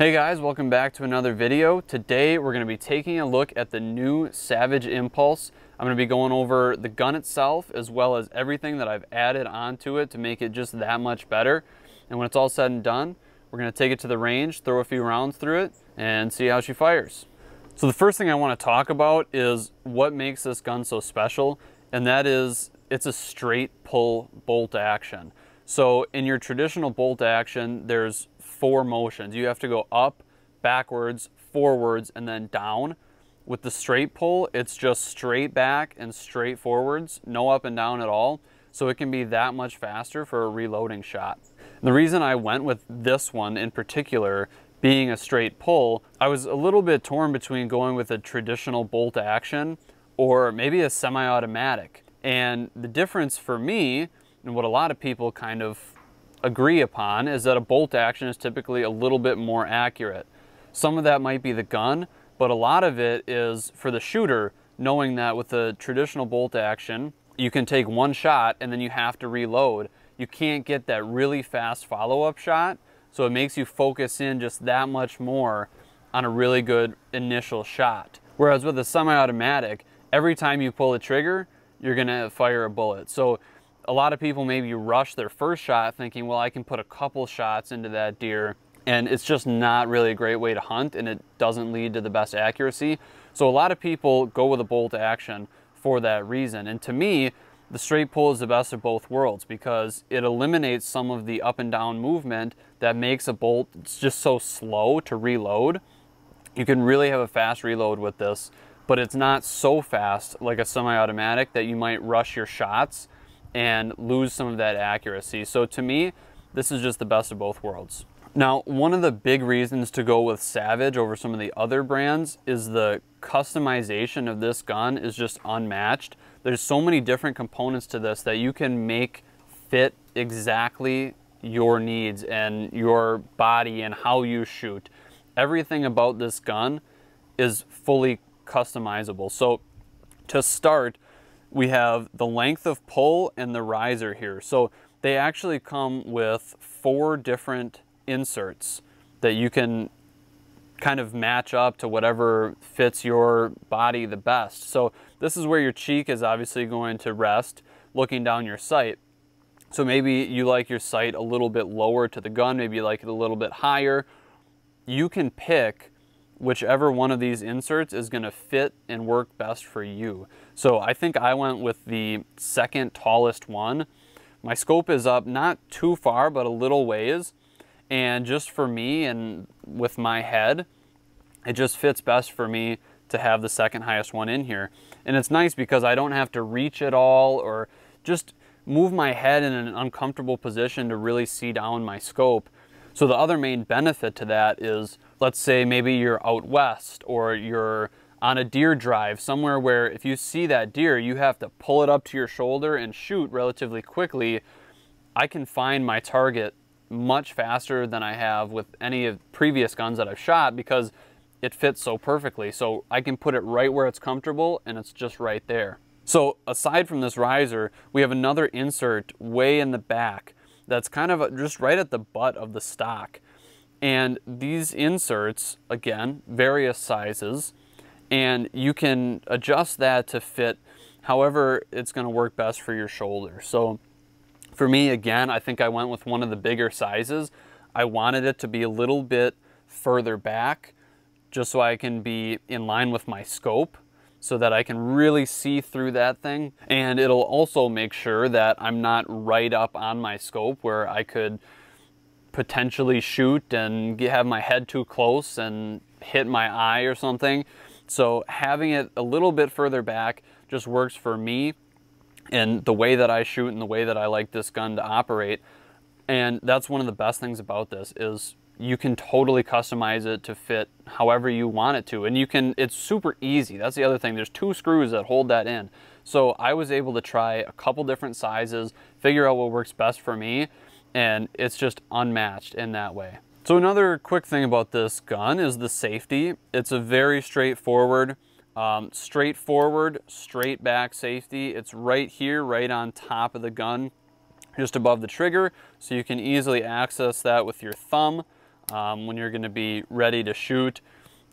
Hey guys, welcome back to another video. Today we're going to be taking a look at the new Savage Impulse. I'm going to be going over the gun itself as well as everything that I've added onto it to make it just that much better. And when it's all said and done, we're going to take it to the range, throw a few rounds through it, and see how she fires. So the first thing I want to talk about is what makes this gun so special, and that is it's a straight pull bolt action. So in your traditional bolt action, there's 4 motions. You have to go up, backwards, forwards, and then down. With the straight pull, it's just straight back and straight forwards, no up and down at all. So it can be that much faster for a reloading shot. And the reason I went with this one in particular, being a straight pull, I was a little bit torn between going with a traditional bolt action or maybe a semi-automatic. And the difference for me, and what a lot of people kind of agree upon, is that a bolt action is typically a little bit more accurate. Some of that might be the gun, but a lot of it is for the shooter, knowing that with a traditional bolt action, you can take one shot and then you have to reload. You can't get that really fast follow-up shot, so it makes you focus in just that much more on a really good initial shot. Whereas with a semi-automatic, every time you pull the trigger, you're gonna fire a bullet. So a lot of people maybe rush their first shot thinking, well, I can put a couple shots into that deer, and it's just not really a great way to hunt, and it doesn't lead to the best accuracy. So a lot of people go with a bolt action for that reason. And to me, the straight pull is the best of both worlds because it eliminates some of the up and down movement that makes a bolt just so slow to reload. You can really have a fast reload with this, but it's not so fast like a semi-automatic that you might rush your shots and lose some of that accuracy. So to me, this is just the best of both worlds. Now, one of the big reasons to go with Savage over some of the other brands is the customization of this gun is just unmatched. There's so many different components to this that you can make fit exactly your needs and your body and how you shoot. Everything about this gun is fully customizable. So to start, we have the length of pull and the riser here. So they actually come with 4 different inserts that you can kind of match up to whatever fits your body the best. So this is where your cheek is obviously going to rest, looking down your sight. So maybe you like your sight a little bit lower to the gun, maybe you like it a little bit higher. You can pick whichever one of these inserts is going to fit and work best for you. So I think I went with the second tallest one. My scope is up not too far, but a little ways. And just for me and with my head, it just fits best for me to have the second highest one in here. And it's nice because I don't have to reach at all or just move my head in an uncomfortable position to really see down my scope. So the other main benefit to that is, let's say maybe you're out west or you're on a deer drive somewhere where if you see that deer, you have to pull it up to your shoulder and shoot relatively quickly. I can find my target much faster than I have with any of previous guns that I've shot because it fits so perfectly. So I can put it right where it's comfortable and it's just right there. So aside from this riser, we have another insert way in the back that's kind of just right at the butt of the stock. And these inserts, again, various sizes, and you can adjust that to fit however it's going to work best for your shoulder. So for me, again, I think I went with one of the bigger sizes. I wanted it to be a little bit further back just so I can be in line with my scope so that I can really see through that thing. And it'll also make sure that I'm not right up on my scope where I could potentially shoot and have my head too close and hit my eye or something. So having it a little bit further back just works for me and the way that I shoot and the way that I like this gun to operate. And that's one of the best things about this is you can totally customize it to fit however you want it to. And you can, it's super easy. That's the other thing. There's 2 screws that hold that in. So I was able to try a couple different sizes, figure out what works best for me, and it's just unmatched in that way. So another quick thing about this gun is the safety. It's a very straightforward, straight back safety. It's right here, right on top of the gun, just above the trigger. So you can easily access that with your thumb. when you're going to be ready to shoot.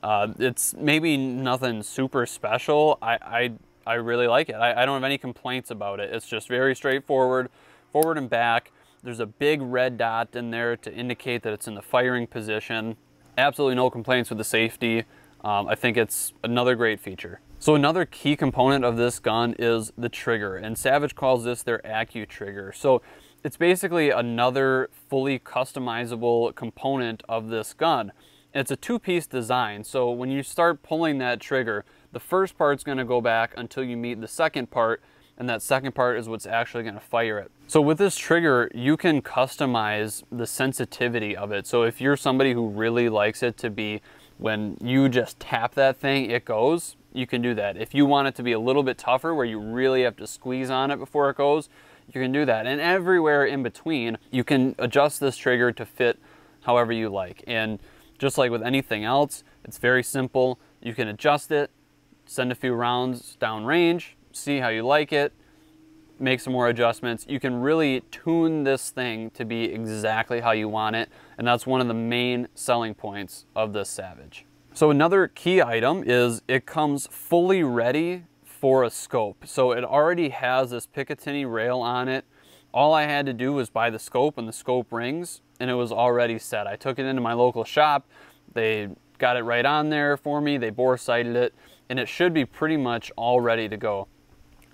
It's maybe nothing super special. I really like it. I don't have any complaints about it. It's just very straightforward, forward and back. There's a big red dot in there to indicate that it's in the firing position. Absolutely no complaints with the safety. I think it's another great feature. So another key component of this gun is the trigger, and Savage calls this their Accu trigger. So it's basically another fully customizable component of this gun. It's a two-piece design, so when you start pulling that trigger, the first part's going to go back until you meet the second part, and that second part is what's actually going to fire it. So with this trigger, you can customize the sensitivity of it. So if you're somebody who really likes it to be, when you just tap that thing, it goes, you can do that. If you want it to be a little bit tougher, where you really have to squeeze on it before it goes, you can do that. And everywhere in between, you can adjust this trigger to fit however you like. And just like with anything else, it's very simple. You can adjust it, send a few rounds down range, see how you like it, make some more adjustments. You can really tune this thing to be exactly how you want it, and that's one of the main selling points of this Savage. So another key item is it comes fully ready for a scope. So it already has this Picatinny rail on it. All I had to do was buy the scope and the scope rings, and it was already set. I took it into my local shop. They got it right on there for me. They bore sighted it, and it should be pretty much all ready to go.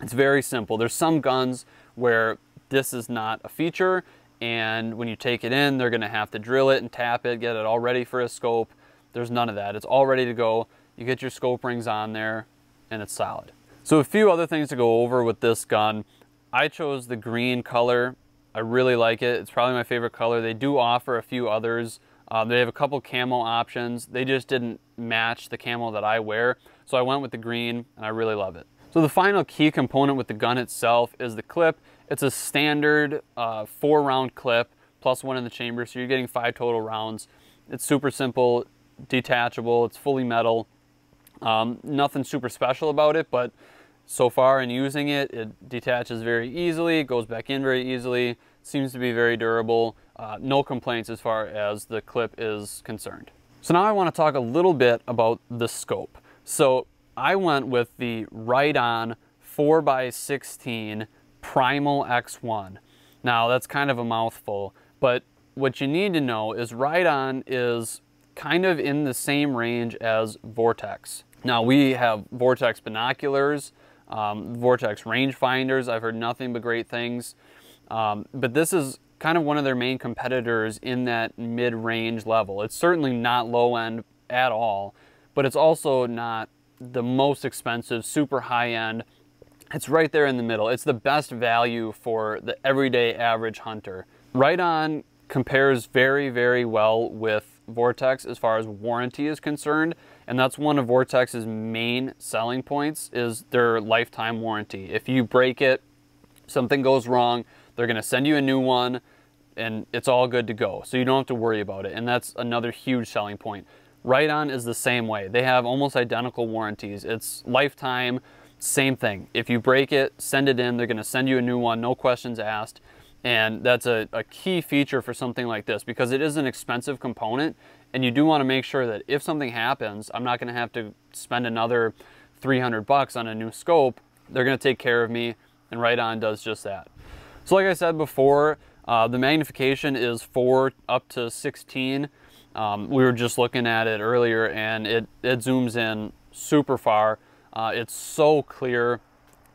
It's very simple. There's some guns where this is not a feature, and when you take it in, they're gonna have to drill it and tap it, get it all ready for a scope. There's none of that. It's all ready to go. You get your scope rings on there, and it's solid. So a few other things to go over with this gun. I chose the green color. I really like it. It's probably my favorite color. They do offer a few others. They have a couple camo options. They just didn't match the camo that I wear, so I went with the green, and I really love it. So the final key component with the gun itself is the clip. It's a standard 4-round clip plus one in the chamber, so you're getting 5 total rounds. It's super simple, detachable, it's fully metal. Nothing super special about it, but so far in using it, it detaches very easily, it goes back in very easily, seems to be very durable. No complaints as far as the clip is concerned. So now I want to talk a little bit about the scope. So I went with the Right-On 4x16 Primal X1. Now that's kind of a mouthful, but what you need to know is Right-On is kind of in the same range as Vortex. Now we have Vortex binoculars, Vortex rangefinders. I've heard nothing but great things, but this is kind of one of their main competitors in that mid-range level. It's certainly not low end at all, but it's also not the most expensive, super high end. It's right there in the middle. It's the best value for the everyday average hunter. Right-On compares very, very well with Vortex as far as warranty is concerned, and that's one of Vortex's main selling points is their lifetime warranty. If you break it, something goes wrong, they're gonna send you a new one, and it's all good to go. So you don't have to worry about it, and that's another huge selling point. Right-On is the same way. They have almost identical warranties. It's lifetime, same thing. If you break it, send it in, they're gonna send you a new one, no questions asked. And that's a key feature for something like this because it is an expensive component, and you do wanna make sure that if something happens, I'm not gonna have to spend another 300 bucks on a new scope. They're gonna take care of me, and Right-On does just that. So like I said before, the magnification is 4 up to 16. We were just looking at it earlier, and it zooms in super far. It's so clear.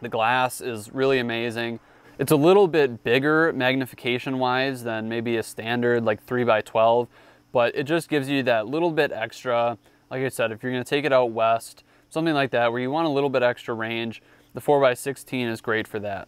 The glass is really amazing. It's a little bit bigger magnification wise than maybe a standard like 3x12, but it just gives you that little bit extra. Like I said, if you're gonna take it out west, something like that, where you want a little bit extra range, the 4x16 is great for that.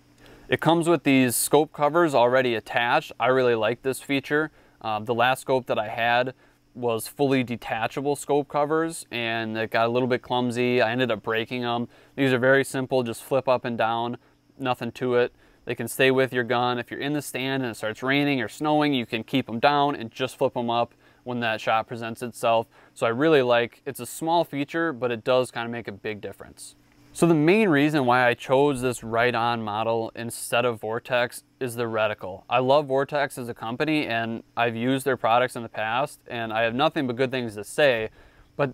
It comes with these scope covers already attached. I really like this feature. The last scope that I had was fully detachable scope covers, and it got a little bit clumsy. I ended up breaking them. These are very simple, just flip up and down, nothing to it. They can stay with your gun. If you're in the stand and it starts raining or snowing, you can keep them down and just flip them up when that shot presents itself. So I really like, it's a small feature, but it does kind of make a big difference. So the main reason why I chose this Right-On model instead of Vortex is the reticle. I love Vortex as a company and I've used their products in the past and I have nothing but good things to say, but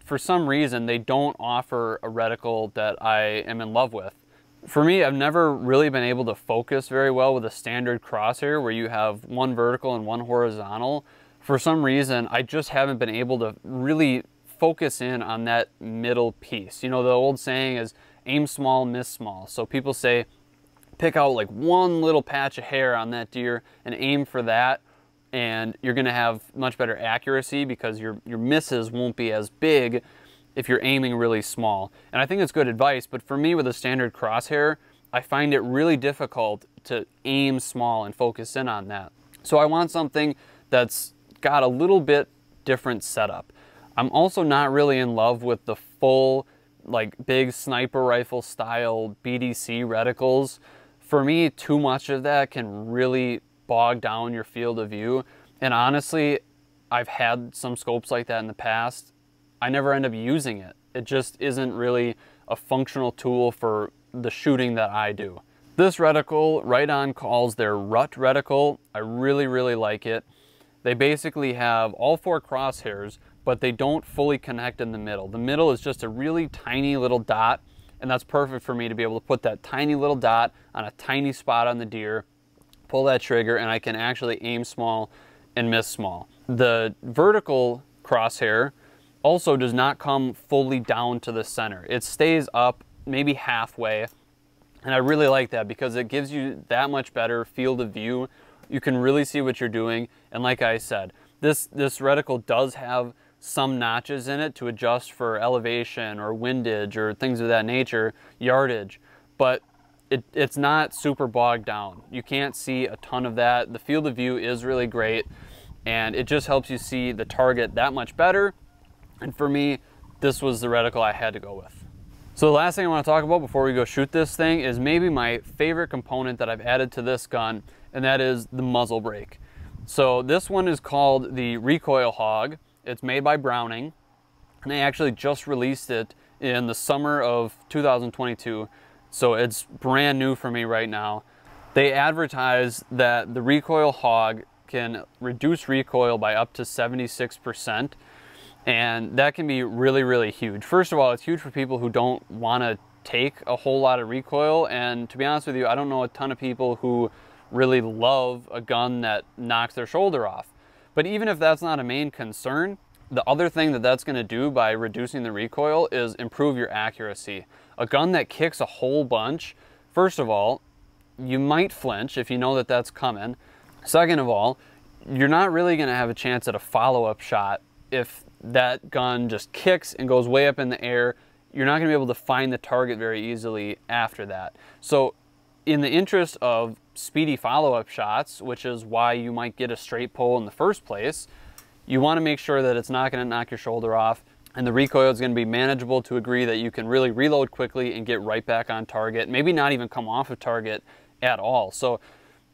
for some reason they don't offer a reticle that I am in love with. For me, I've never really been able to focus very well with a standard crosshair where you have one vertical and one horizontal. For some reason, I just haven't been able to really focus in on that middle piece. You know, the old saying is aim small, miss small. So people say, pick out like one little patch of hair on that deer and aim for that, and you're gonna have much better accuracy because your misses won't be as big if you're aiming really small. And I think it's good advice, but for me with a standard crosshair, I find it really difficult to aim small and focus in on that. So I want something that's got a little bit different setup. I'm also not really in love with the full, like big sniper rifle style BDC reticles. For me, too much of that can really bog down your field of view. And honestly, I've had some scopes like that in the past. I never end up using it. It just isn't really a functional tool for the shooting that I do. This reticle, Right-On calls their Rut reticle. I really, really like it. They basically have all 4 crosshairs, but they don't fully connect in the middle. The middle is just a really tiny little dot, and that's perfect for me to be able to put that tiny little dot on a tiny spot on the deer, pull that trigger, and I can actually aim small and miss small. The vertical crosshair also does not come fully down to the center. It stays up maybe halfway, and I really like that because it gives you that much better field of view. You can really see what you're doing, and like I said, this reticle does have some notches in it to adjust for elevation or windage or things of that nature, yardage, but it's not super bogged down. You can't see a ton of that. The field of view is really great, and it just helps you see the target that much better. And for me, this was the reticle I had to go with. So the last thing I want to talk about before we go shoot this thing is maybe my favorite component that I've added to this gun, and that is the muzzle brake. So this one is called the Recoil Hog. It's made by Browning, and they actually just released it in the summer of 2022. So it's brand new for me right now. They advertise that the Recoil Hog can reduce recoil by up to 76%. And that can be really, really huge. First of all, it's huge for people who don't want to take a whole lot of recoil. And to be honest with you, I don't know a ton of people who really love a gun that knocks their shoulder off. But even if that's not a main concern, the other thing that that's going to do by reducing the recoil is improve your accuracy. A gun that kicks a whole bunch, first of all, you might flinch if you know that that's coming. Second of all, you're not really going to have a chance at a follow-up shot if that gun just kicks and goes way up in the air. You're not going to be able to find the target very easily after that. So in the interest of speedy follow-up shots, which is why you might get a StraightPull in the first place, you want to make sure that it's not going to knock your shoulder off, and the recoil is going to be manageable to a degree that you can really reload quickly and get right back on target, maybe not even come off of target at all. So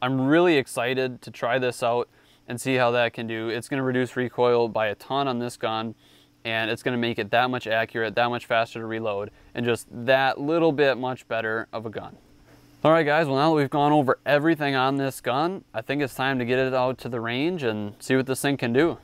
I'm really excited to try this out and see how that can do. It's going to reduce recoil by a ton on this gun, and it's going to make it that much accurate, that much faster to reload, and just that little bit much better of a gun. All right guys, well now that we've gone over everything on this gun, I think it's time to get it out to the range and see what this thing can do.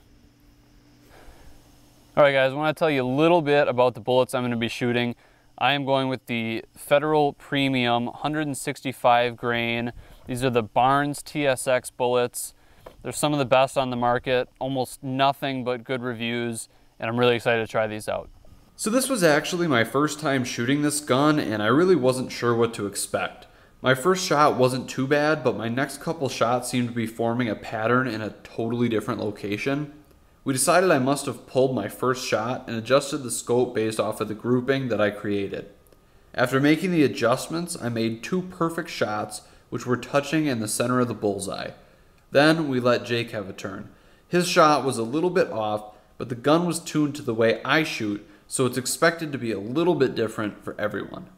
All right guys, I want to tell you a little bit about the bullets I'm going to be shooting. I am going with the Federal Premium 165 grain. These are the Barnes TSX bullets. They're some of the best on the market, almost nothing but good reviews, and I'm really excited to try these out. So this was actually my first time shooting this gun, and I really wasn't sure what to expect. My first shot wasn't too bad, but my next couple shots seemed to be forming a pattern in a totally different location. We decided I must have pulled my first shot and adjusted the scope based off of the grouping that I created. After making the adjustments, I made 2 perfect shots which were touching in the center of the bullseye. Then we let Jake have a turn. His shot was a little bit off, but the gun was tuned to the way I shoot, so it's expected to be a little bit different for everyone.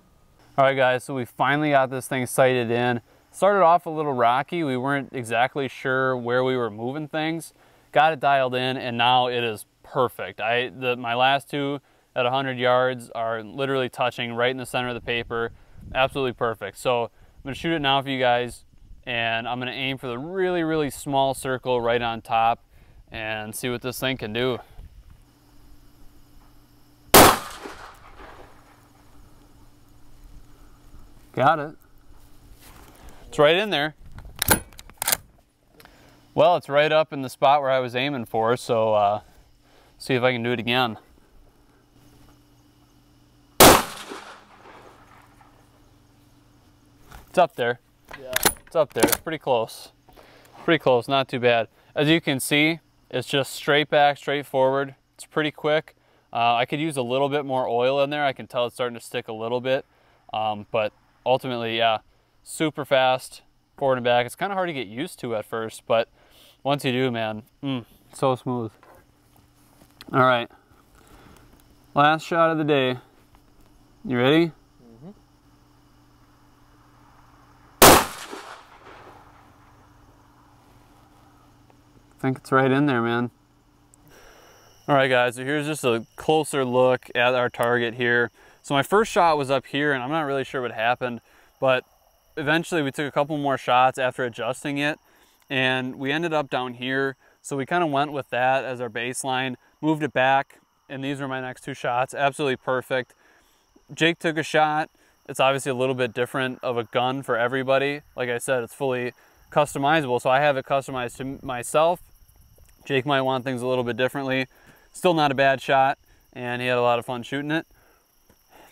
All right guys, so we finally got this thing sighted in. Started off a little rocky. We weren't exactly sure where we were moving things. Got it dialed in, and now it is perfect. My last 2 at 100 yards are literally touching right in the center of the paper. Absolutely perfect. So I'm gonna shoot it now for you guys, and I'm gonna aim for the really, really small circle right on top and see what this thing can do. Got it. It's right in there. Well, it's right up in the spot where I was aiming for, so see if I can do it again. It's up there. Yeah. It's up there. It's pretty close. Pretty close, not too bad. As you can see, it's just straight back, straight forward. It's pretty quick. I could use a little bit more oil in there. I can tell it's starting to stick a little bit, but ultimately, yeah, super fast, forward and back. It's kind of hard to get used to at first, but once you do, man, so smooth. All right, last shot of the day. You ready? Mm-hmm. I think it's right in there, man. All right, guys, so here's just a closer look at our target here. So my first shot was up here, and I'm not really sure what happened, but eventually we took a couple more shots after adjusting it, and we ended up down here. So we kind of went with that as our baseline, moved it back, and these were my next two shots. Absolutely perfect. Jake took a shot. It's obviously a little bit different of a gun for everybody. Like I said, it's fully customizable, so I have it customized to myself. Jake might want things a little bit differently. Still not a bad shot, and he had a lot of fun shooting it.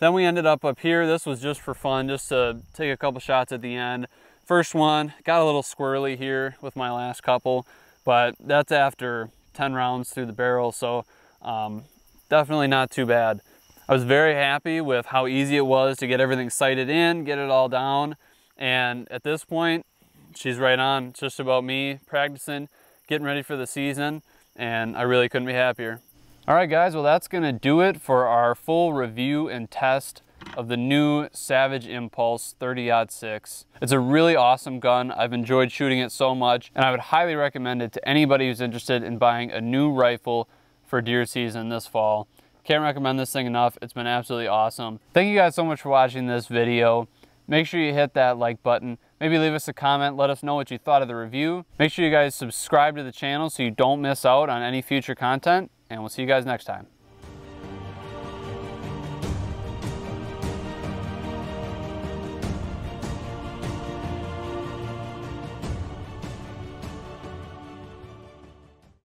Then we ended up here. This was just for fun, just to take a couple shots at the end. First one, got a little squirrely here with my last couple, but that's after 10 rounds through the barrel, so definitely not too bad. I was very happy with how easy it was to get everything sighted in, get it all down, and at this point, she's right on. It's just about me practicing, getting ready for the season, and I really couldn't be happier. All right, guys, well, that's gonna do it for our full review and test of the new Savage Impulse 30-06. It's a really awesome gun. I've enjoyed shooting it so much, and I would highly recommend it to anybody who's interested in buying a new rifle for deer season this fall. Can't recommend this thing enough. It's been absolutely awesome. Thank you guys so much for watching this video. Make sure you hit that like button. Maybe leave us a comment. Let us know what you thought of the review. Make sure you guys subscribe to the channel so you don't miss out on any future content. And we'll see you guys next time.